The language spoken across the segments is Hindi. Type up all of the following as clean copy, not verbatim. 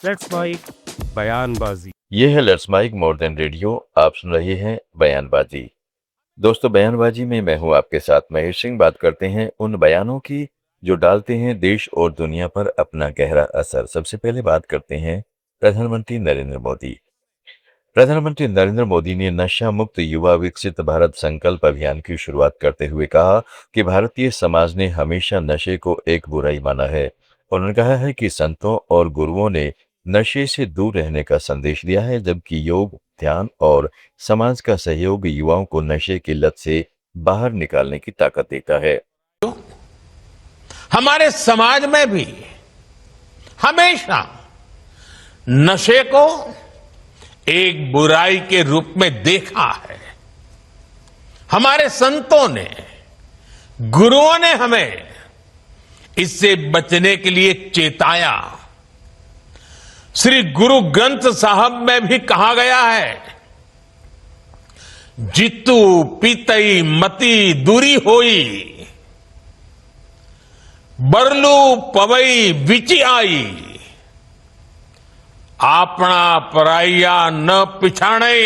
लेट्स माइक बयानबाजी। ये है let's mic more than radio. आप सुन रहे हैं बयानबाजी। दोस्तों, बयानबाजी में मैं हूं आपके साथ महेश सिंह। बात करते हैं उन बयानों की जो डालते हैं देश और दुनिया पर अपना गहरा असर। सबसे पहले बात करते हैं प्रधानमंत्री नरेंद्र मोदी। प्रधानमंत्री नरेंद्र मोदी ने नशा मुक्त युवा विकसित भारत संकल्प अभियान की शुरुआत करते हुए कहा कि भारतीय समाज ने हमेशा नशे को एक बुराई माना है। उन्होंने कहा है कि संतों और गुरुओं ने नशे से दूर रहने का संदेश दिया है, जबकि योग, ध्यान और समाज का सहयोग युवाओं को नशे की लत से बाहर निकालने की ताकत देता है। हमारे समाज में भी हमेशा नशे को एक बुराई के रूप में देखा है। हमारे संतों ने, गुरुओं ने हमें इससे बचने के लिए चेताया। श्री गुरु ग्रंथ साहब में भी कहा गया है, जितु पीतई मति दूरी होई, बरलू पवई विचि आई, आपना पराइया न पिछाणे,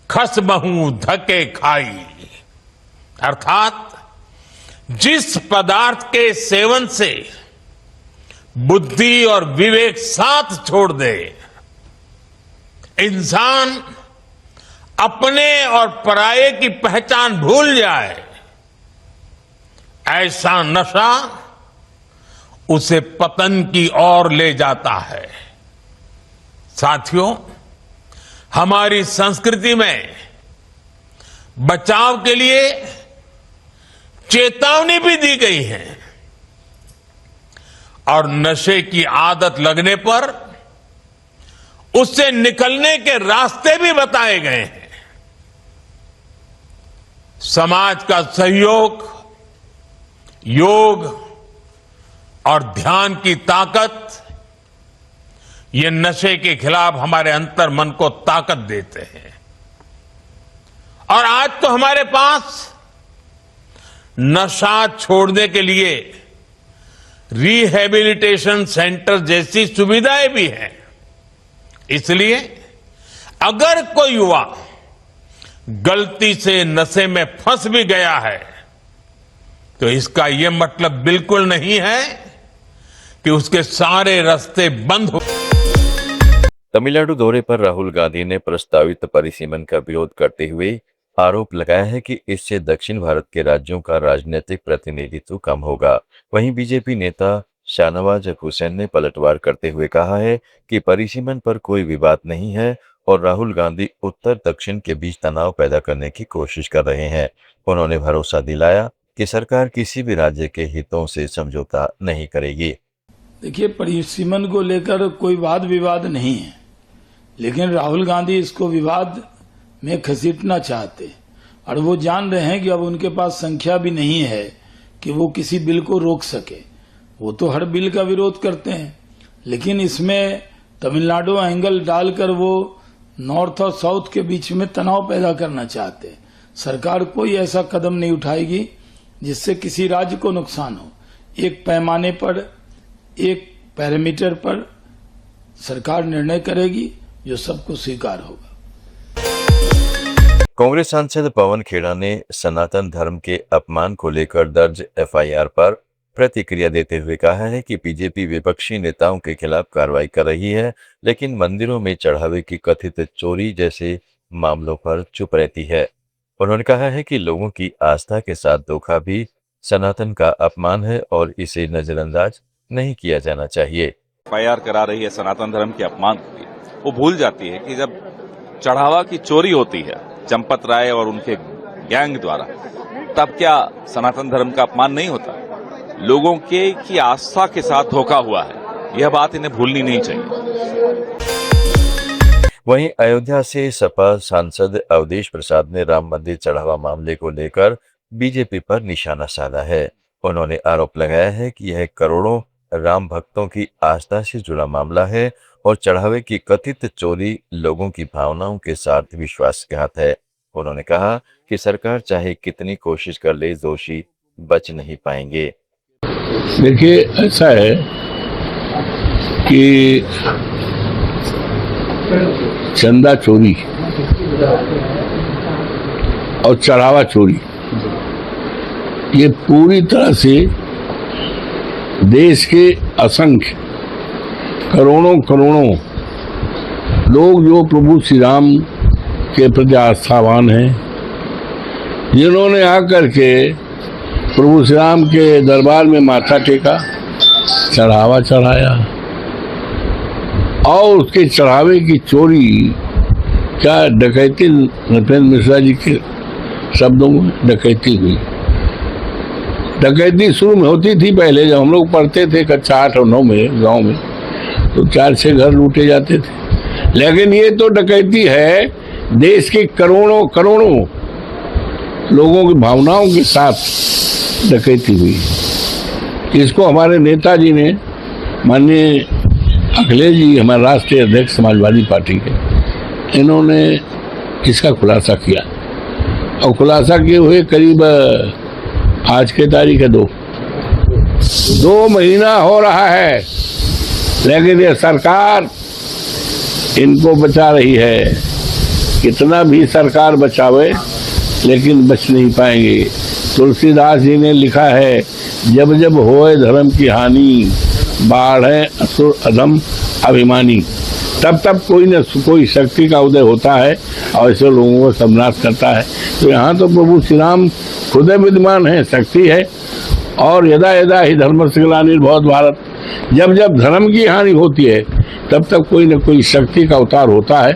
खस बहु धके खाई। अर्थात जिस पदार्थ के सेवन से बुद्धि और विवेक साथ छोड़ दे, इंसान अपने और पराये की पहचान भूल जाए, ऐसा नशा उसे पतन की ओर ले जाता है। साथियों, हमारी संस्कृति में बचाव के लिए चेतावनी भी दी गई है और नशे की आदत लगने पर उससे निकलने के रास्ते भी बताए गए हैं। समाज का सहयोग, योग और ध्यान की ताकत, ये नशे के खिलाफ हमारे अंतर मन को ताकत देते हैं। और आज तो हमारे पास नशा छोड़ने के लिए रिहैबिलिटेशन सेंटर जैसी सुविधाएं भी हैं। इसलिए अगर कोई युवा गलती से नशे में फंस भी गया है, तो इसका यह मतलब बिल्कुल नहीं है कि उसके सारे रास्ते बंद हो। तमिलनाडु दौरे पर राहुल गांधी ने प्रस्तावित परिसीमन का विरोध करते हुए आरोप लगाया है कि इससे दक्षिण भारत के राज्यों का राजनीतिक प्रतिनिधित्व कम होगा। वहीं बीजेपी नेता शाहनवाज हुसैन ने पलटवार करते हुए कहा है कि परिसीमन पर कोई विवाद नहीं है और राहुल गांधी उत्तर दक्षिण के बीच तनाव पैदा करने की कोशिश कर रहे हैं। उन्होंने भरोसा दिलाया कि सरकार किसी भी राज्य के हितों से समझौता नहीं करेगी। देखिए, परिसीमन को लेकर कोई वाद विवाद नहीं है, लेकिन राहुल गांधी इसको विवाद में घसीटना चाहते और वो जान रहे हैं कि अब उनके पास संख्या भी नहीं है कि वो किसी बिल को रोक सके। वो तो हर बिल का विरोध करते हैं, लेकिन इसमें तमिलनाडु एंगल डालकर वो नॉर्थ और साउथ के बीच में तनाव पैदा करना चाहते हैं। सरकार कोई ऐसा कदम नहीं उठाएगी जिससे किसी राज्य को नुकसान हो। एक पैमाने पर, एक पैरामीटर पर सरकार निर्णय करेगी जो सबको स्वीकार होगा। कांग्रेस सांसद पवन खेड़ा ने सनातन धर्म के अपमान को लेकर दर्ज एफआईआर पर प्रतिक्रिया देते हुए कहा है कि बीजेपी विपक्षी नेताओं के खिलाफ कार्रवाई कर रही है, लेकिन मंदिरों में चढ़ावे की कथित चोरी जैसे मामलों पर चुप रहती है। उन्होंने कहा है कि लोगों की आस्था के साथ धोखा भी सनातन का अपमान है और इसे नजरअंदाज नहीं किया जाना चाहिए। एफआईआर करा रही है सनातन धर्म के अपमान के लिए, वो भूल जाती है कि जब चढ़ावा की चोरी होती है चंपत राय और उनके गैंग द्वारा, तब क्या सनातन धर्म का अपमान नहीं होता? लोगों के की आस्था के साथ धोखा हुआ है, यह बात इन्हें भूलनी नहीं चाहिए। वहीं अयोध्या से सपा सांसद अवधेश प्रसाद ने राम मंदिर चढ़ावा मामले को लेकर बीजेपी पर निशाना साधा है। उन्होंने आरोप लगाया है कि यह करोड़ों राम भक्तों की आस्था से जुड़ा मामला है और चढ़ावे की कथित चोरी लोगों की भावनाओं के साथ विश्वासघात है। उन्होंने कहा कि सरकार चाहे कितनी कोशिश कर ले, दोषी बच नहीं पाएंगे। देखिए, ऐसा है कि चंदा चोरी और चढ़ावा चोरी ये पूरी तरह से देश के असंख्य करोड़ों करोड़ों लोग जो प्रभु श्री राम के प्रति आस्थावान हैं, जिन्होंने आकर के प्रभु श्री राम के दरबार में माथा टेका, चढ़ावा चढ़ाया और उसके चढ़ावे की चोरी क्या डकैती, नृपेंद्र मिश्रा जी के शब्दों में डकैती हुई। डकैती शुरू में होती थी पहले, जब हम लोग पढ़ते थे कक्षा 8 और 9 में गांव में, तो 4-6 घर लूटे जाते थे। लेकिन ये तो डकैती है, देश के करोड़ों करोड़ों लोगों की भावनाओं के साथ डकैती हुई। इसको हमारे नेताजी ने, माननीय अखिलेश जी, हमारे राष्ट्रीय अध्यक्ष समाजवादी पार्टी के, इन्होंने इसका खुलासा किया और खुलासा किए हुए करीब आज के तारीख है 2 महीना हो रहा है, लेकिन ये सरकार इनको बचा रही है। कितना भी सरकार बचावे लेकिन बच नहीं पाएंगे। तुलसीदास जी ने लिखा है, जब जब होए धर्म की हानि, बाढ़े असुर अधम अभिमानी। तब तब कोई न कोई शक्ति का उदय होता है और ऐसे लोगों को सर्वनाश करता है। तो यहाँ तो प्रभु श्री राम खुद विद्यमान है, शक्ति है। और यदा यदा ही धर्मस्य ग्लानिर्भवति भारत, जब जब धर्म की हानि होती है तब तक कोई न कोई शक्ति का अवतार होता है।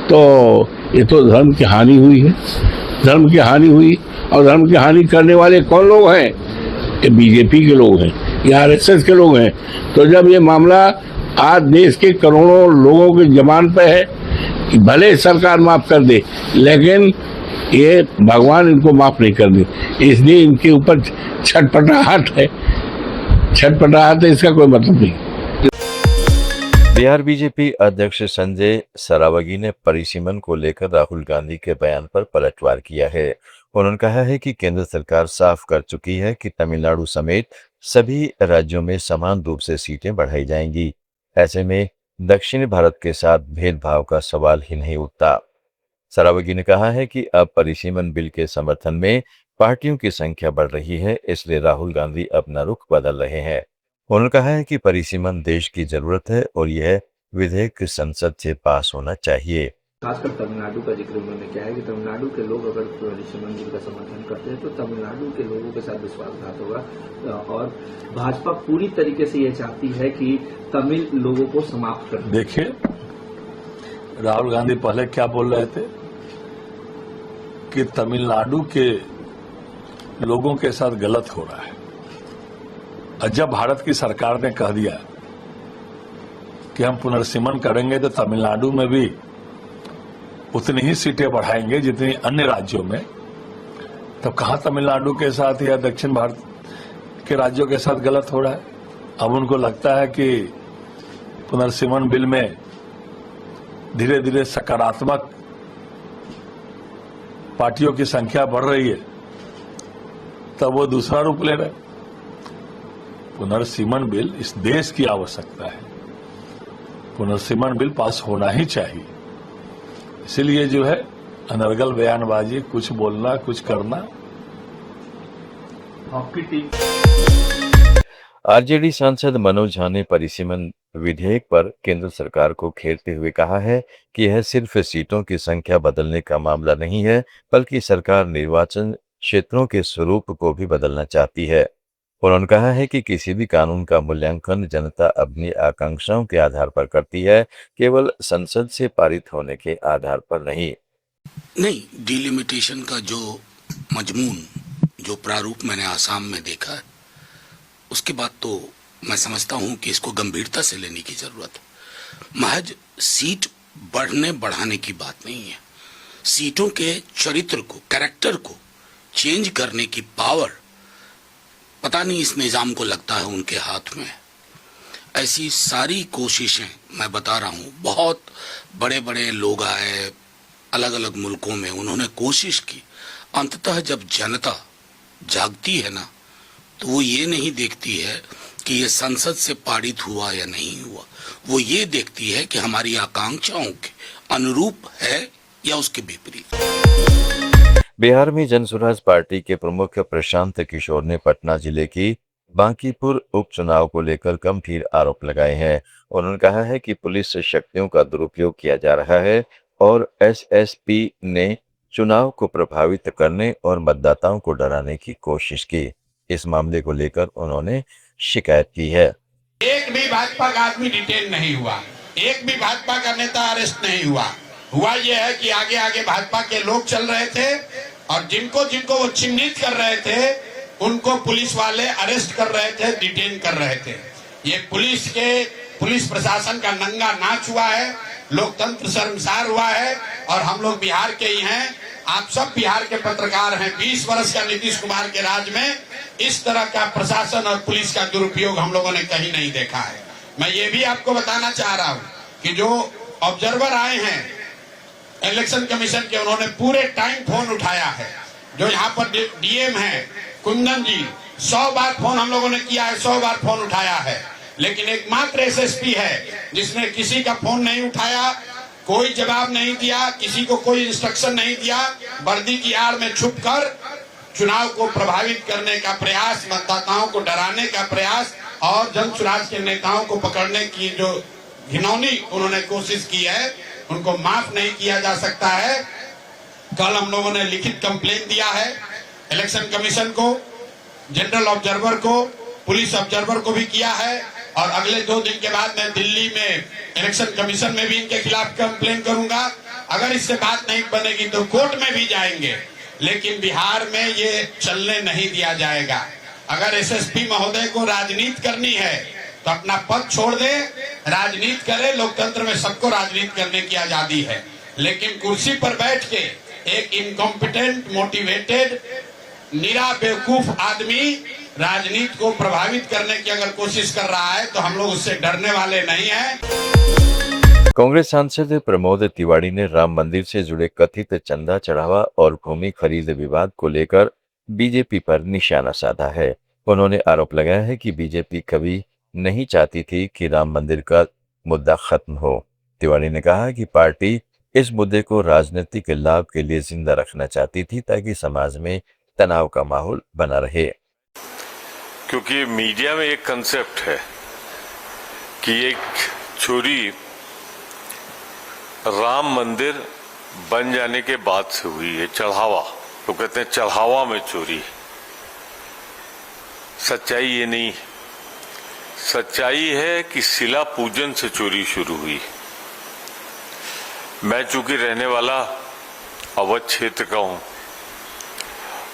तो ये तो धर्म की हानि हुई है, धर्म की हानि हुई। और धर्म की हानि करने वाले कौन लोग हैं? ये बीजेपी के लोग हैं, ये आरएसएस के लोग हैं। तो जब ये मामला आज देश के करोड़ों लोगों के जमान पे है, भले सरकार माफ कर दे, लेकिन ये भगवान इनको माफ नहीं कर दे, इसलिए इनके ऊपर छटपटाहट है। छटपटाहट है, इसका कोई मतलब नहीं। बिहार बीजेपी अध्यक्ष संजय सरावगी ने परिसीमन को लेकर राहुल गांधी के बयान पर पलटवार किया है। उन्होंने कहा है कि केंद्र सरकार साफ कर चुकी है कि तमिलनाडु समेत सभी राज्यों में समान रूप से सीटें बढ़ाई जाएंगी। ऐसे में दक्षिण भारत के साथ भेदभाव का सवाल ही नहीं उठता। सरावगी ने कहा है कि अब परिसीमन बिल के समर्थन में पार्टियों की संख्या बढ़ रही है, इसलिए राहुल गांधी अपना रुख बदल रहे हैं। उन्होंने कहा है कि परिसीमन देश की जरूरत है और यह विधेयक संसद से पास होना चाहिए। खासकर तमिलनाडु का जिक्र उन्होंने किया है कि तमिलनाडु के लोग अगर परिसीमन बिल का समर्थन करते हैं तो तमिलनाडु के लोगों के साथ विश्वासघात होगा। और भाजपा पूरी तरीके से ये चाहती है कि तमिल लोगों को समाप्त कर। देखिए, राहुल गांधी पहले क्या बोल रहे थे कि तमिलनाडु के लोगों के साथ गलत हो रहा है, और जब भारत की सरकार ने कह दिया कि हम पुनर्सीमन करेंगे तो तमिलनाडु में भी उतनी ही सीटें बढ़ाएंगे जितनी अन्य राज्यों में, तब कहां तमिलनाडु के साथ या दक्षिण भारत के राज्यों के साथ गलत हो रहा है। अब उनको लगता है कि पुनर्सीमन बिल में धीरे धीरे सकारात्मक पार्टियों की संख्या बढ़ रही है, तब वो दूसरा रूप ले रहे। पुनर्सीमन बिल इस देश की आवश्यकता है, पुनर्सीमन बिल पास होना ही चाहिए। इसलिए जो है अनर्गल बयानबाजी, कुछ बोलना कुछ करना। आपकी टीम आरजेडी सांसद मनोज झा ने परिसीमन विधेयक पर केंद्र सरकार को घेरते हुए कहा है कि यह सिर्फ सीटों की संख्या बदलने का मामला नहीं है, बल्कि सरकार निर्वाचन क्षेत्रों के स्वरूप को भी बदलना चाहती है। उन्होंने कहा है कि किसी भी कानून का मूल्यांकन जनता अपनी आकांक्षाओं के आधार पर करती है, केवल संसद से पारित होने के आधार पर नहीं। डिलिमिटेशन का जो मजमून, जो प्रारूप मैंने आसाम में देखा है, उसके बाद तो मैं समझता हूं कि इसको गंभीरता से लेने की जरूरत है। महज सीट बढ़ने बढ़ाने की बात नहीं है, सीटों के चरित्र को, कैरेक्टर को चेंज करने की पावर पता नहीं इस निजाम को लगता है उनके हाथ में। ऐसी सारी कोशिशें मैं बता रहा हूं, बहुत बड़े बड़े लोग आए अलग अलग मुल्कों में, उन्होंने कोशिश की। अंततः जब जनता जागती है ना, तो वो ये नहीं देखती है कि ये संसद से पारित हुआ या नहीं हुआ, वो ये देखती है कि हमारी आकांक्षाओं के अनुरूप है या उसके विपरीत। बिहार में जनसुराज पार्टी के प्रमुख प्रशांत किशोर ने पटना जिले की बांकीपुर उपचुनाव को लेकर गंभीर आरोप लगाए हैं। उन्होंने कहा है कि पुलिस शक्तियों का दुरुपयोग किया जा रहा है और एसएसपी ने चुनाव को प्रभावित करने और मतदाताओं को डराने की कोशिश की। इस मामले को लेकर उन्होंने शिकायत की है। एक भी भाजपा का आदमी डिटेन नहीं हुआ, एक भी भाजपा का नेता अरेस्ट नहीं हुआ यह है कि आगे आगे भाजपा के लोग चल रहे थे और जिनको जिनको वो चिन्हित कर रहे थे उनको पुलिस वाले अरेस्ट कर रहे थे, डिटेन कर रहे थे। ये पुलिस प्रशासन का नंगा नाच हुआ है, लोकतंत्र शर्मसार हुआ है और हम लोग बिहार के ही हैं। आप सब बिहार के पत्रकार हैं। 20 वर्ष का नीतीश कुमार के राज में इस तरह का प्रशासन और पुलिस का दुरुपयोग हम लोगों ने कहीं नहीं देखा है। मैं ये भी आपको बताना चाह रहा हूँ कि जो ऑब्जर्वर आए हैं इलेक्शन कमीशन के, उन्होंने पूरे टाइम फोन उठाया है। जो यहाँ पर डीएम है कुंदन जी, 100 बार फोन हम लोगों ने किया है, 100 बार फोन उठाया है, लेकिन एकमात्र एसएसपी है जिसने किसी का फोन नहीं उठाया, कोई जवाब नहीं दिया, किसी को कोई इंस्ट्रक्शन नहीं दिया। वर्दी की आड़ में छुपकर चुनाव को प्रभावित करने का प्रयास, मतदाताओं को डराने का प्रयास और जनसुराज के नेताओं को पकड़ने की जो घिनौनी उन्होंने कोशिश की है, उनको माफ नहीं किया जा सकता है। कल हम लोगों ने लिखित कंप्लेन दिया है इलेक्शन कमीशन को, जनरल ऑब्जर्वर को, पुलिस ऑब्जर्वर को भी किया है और अगले 2 दिन के बाद मैं दिल्ली में इलेक्शन कमीशन में भी इनके खिलाफ कंप्लेन करूंगा। अगर इससे बात नहीं बनेगी तो कोर्ट में भी जाएंगे, लेकिन बिहार में ये चलने नहीं दिया जाएगा। अगर एसएसपी महोदय को राजनीति करनी है तो अपना पद छोड़ दे, राजनीति करे। लोकतंत्र में सबको राजनीति करने की आजादी है, लेकिन कुर्सी पर बैठ के एक इनकॉम्पिटेंट, मोटिवेटेड, निरा बेवकूफ आदमी राजनीति को प्रभावित करने की अगर कोशिश कर रहा है तो हम लोग उससे डरने वाले नहीं हैं। कांग्रेस सांसद प्रमोद तिवारी ने राम मंदिर से जुड़े कथित चंदा चढ़ावा और भूमि खरीद विवाद को लेकर बीजेपी पर निशाना साधा है। उन्होंने आरोप लगाया है कि बीजेपी कभी नहीं चाहती थी कि राम मंदिर का मुद्दा खत्म हो। तिवारी ने कहा कि पार्टी इस मुद्दे को राजनीतिक लाभ के लिए जिंदा रखना चाहती थी ताकि समाज में तनाव का माहौल बना रहे। क्योंकि मीडिया में एक कंसेप्ट है कि एक चोरी राम मंदिर बन जाने के बाद से हुई है, चढ़ावा, तो कहते हैं चढ़ावा में चोरी। सच्चाई ये नहीं, सच्चाई है कि शिला पूजन से चोरी शुरू हुई। मैं चूंकि रहने वाला अवध क्षेत्र का हूं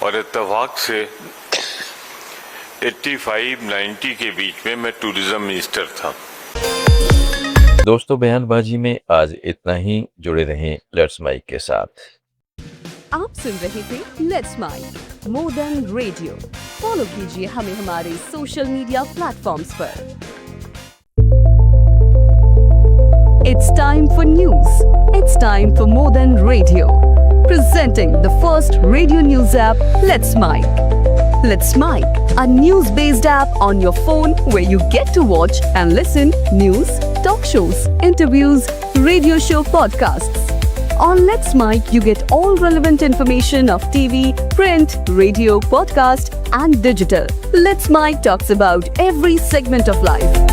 और इत्तेफाक से 85-90 के बीच में मैं टूरिज्म मिनिस्टर था। दोस्तों, बयानबाजी में आज इतना ही। जुड़े रहें लेट्स माइक के साथ। आप सुन रहे थे let's mic more than radio. Follow कीजिए हमें हमारे सोशल मीडिया प्लेटफॉर्म्स पर। It's time for news. It's time for more than radio. Presenting the first radio news app, Let's Mic. Let's Mic, a news-based app on your phone where you get to watch and listen news, talk shows, interviews, radio show podcasts. On Let's Mic, you get all relevant information of TV, print, radio, podcast, and digital. Let's Mic talks about every segment of life.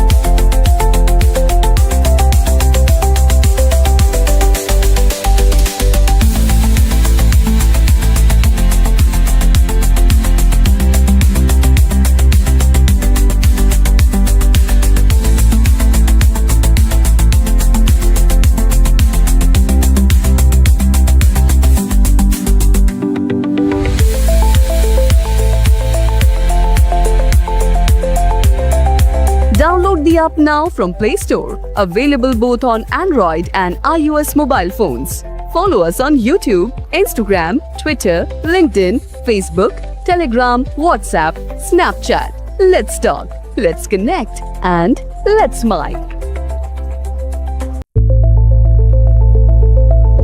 Download the app now from Play Store. Available both on Android and iOS mobile phones. Follow us on YouTube, Instagram, Twitter, LinkedIn, Facebook, Telegram, WhatsApp, Snapchat. Let's talk, let's connect, and let's mic.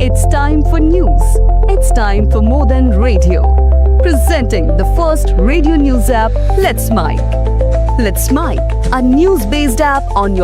It's time for news. It's time for more than radio. Presenting the first radio news app, Let's Mic. Let's Mic, a news-based app on your